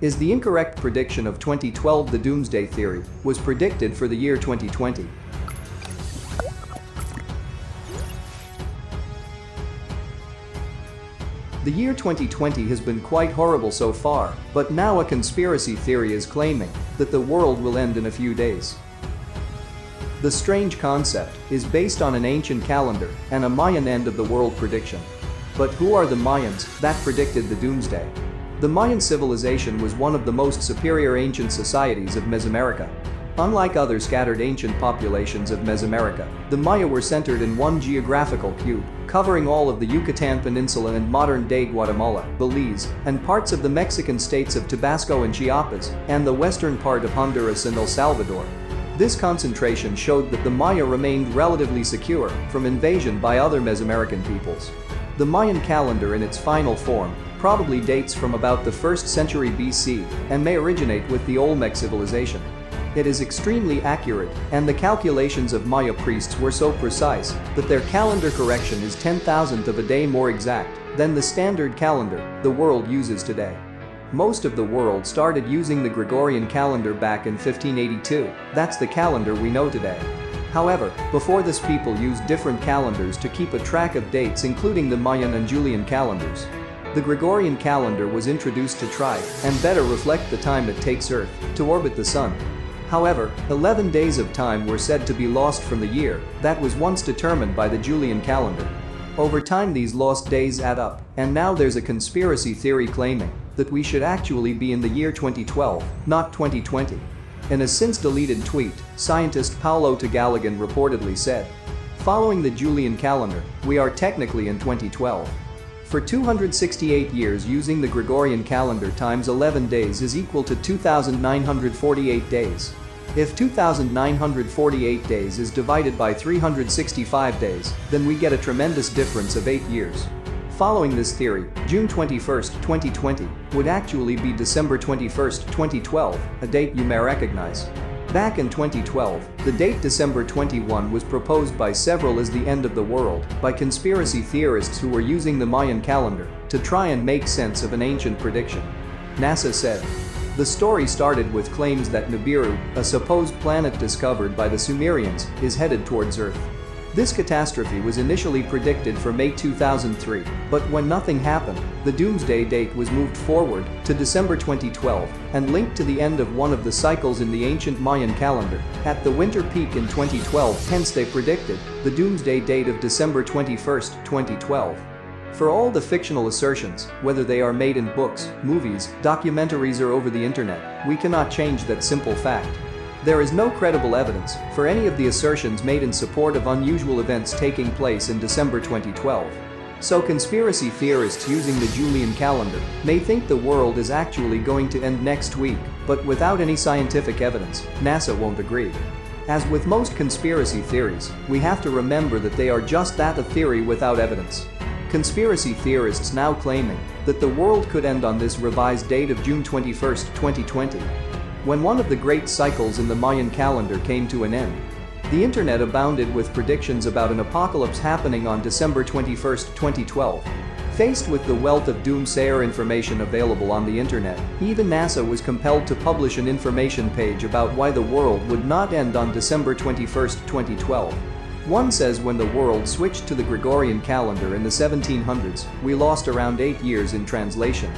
Is the incorrect prediction of 2012 the Doomsday theory was predicted for the year 2020? The year 2020 has been quite horrible so far, but now a conspiracy theory is claiming that the world will end in a few days. The strange concept is based on an ancient calendar and a Mayan end of the world prediction. But who are the Mayans that predicted the Doomsday? The Mayan civilization was one of the most superior ancient societies of Mesoamerica. Unlike other scattered ancient populations of Mesoamerica, the Maya were centered in one geographical cube, covering all of the Yucatan Peninsula and modern-day Guatemala, Belize, and parts of the Mexican states of Tabasco and Chiapas, and the western part of Honduras and El Salvador. This concentration showed that the Maya remained relatively secure from invasion by other Mesoamerican peoples. The Mayan calendar in its final form probably dates from about the 1st century BC and may originate with the Olmec civilization. It is extremely accurate, and the calculations of Maya priests were so precise that their calendar correction is 10,000th of a day more exact than the standard calendar the world uses today. Most of the world started using the Gregorian calendar back in 1582, that's the calendar we know today. However, before this people used different calendars to keep a track of dates, including the Mayan and Julian calendars. The Gregorian calendar was introduced to try and better reflect the time it takes Earth to orbit the Sun. However, 11 days of time were said to be lost from the year that was once determined by the Julian calendar. Over time these lost days add up, and now there's a conspiracy theory claiming that we should actually be in the year 2012, not 2020. In a since-deleted tweet, scientist Paulo Tagalagan reportedly said, "Following the Julian calendar, we are technically in 2012. For 268 years using the Gregorian calendar times 11 days is equal to 2,948 days. If 2,948 days is divided by 365 days, then we get a tremendous difference of 8 years. Following this theory, June 21, 2020 would actually be December 21, 2012, a date you may recognize. Back in 2012, the date December 21 was proposed by several as the end of the world by conspiracy theorists who were using the Mayan calendar to try and make sense of an ancient prediction. NASA said, "The story started with claims that Nibiru, a supposed planet discovered by the Sumerians, is headed towards Earth. This catastrophe was initially predicted for May 2003, but when nothing happened, the Doomsday date was moved forward to December 2012 and linked to the end of one of the cycles in the ancient Mayan calendar at the winter peak in 2012, hence they predicted the Doomsday date of December 21, 2012. For all the fictional assertions, whether they are made in books, movies, documentaries or over the internet, we cannot change that simple fact. There is no credible evidence for any of the assertions made in support of unusual events taking place in December 2012. So conspiracy theorists using the Julian calendar may think the world is actually going to end next week, but without any scientific evidence, NASA won't agree. As with most conspiracy theories, we have to remember that they are just that, a theory without evidence. Conspiracy theorists now claiming that the world could end on this revised date of June 21, 2020. When one of the great cycles in the Mayan calendar came to an end, the internet abounded with predictions about an apocalypse happening on December 21, 2012. Faced with the wealth of doomsayer information available on the internet, even NASA was compelled to publish an information page about why the world would not end on December 21, 2012. One says when the world switched to the Gregorian calendar in the 1700s, we lost around 8 years in translation.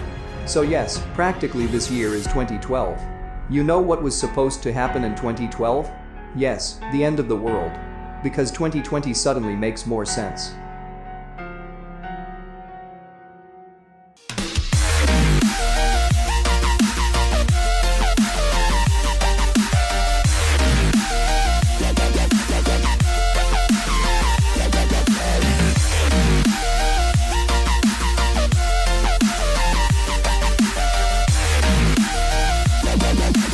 So yes, practically this year is 2012. You know what was supposed to happen in 2012? Yes, the end of the world. Because 2020 suddenly makes more sense.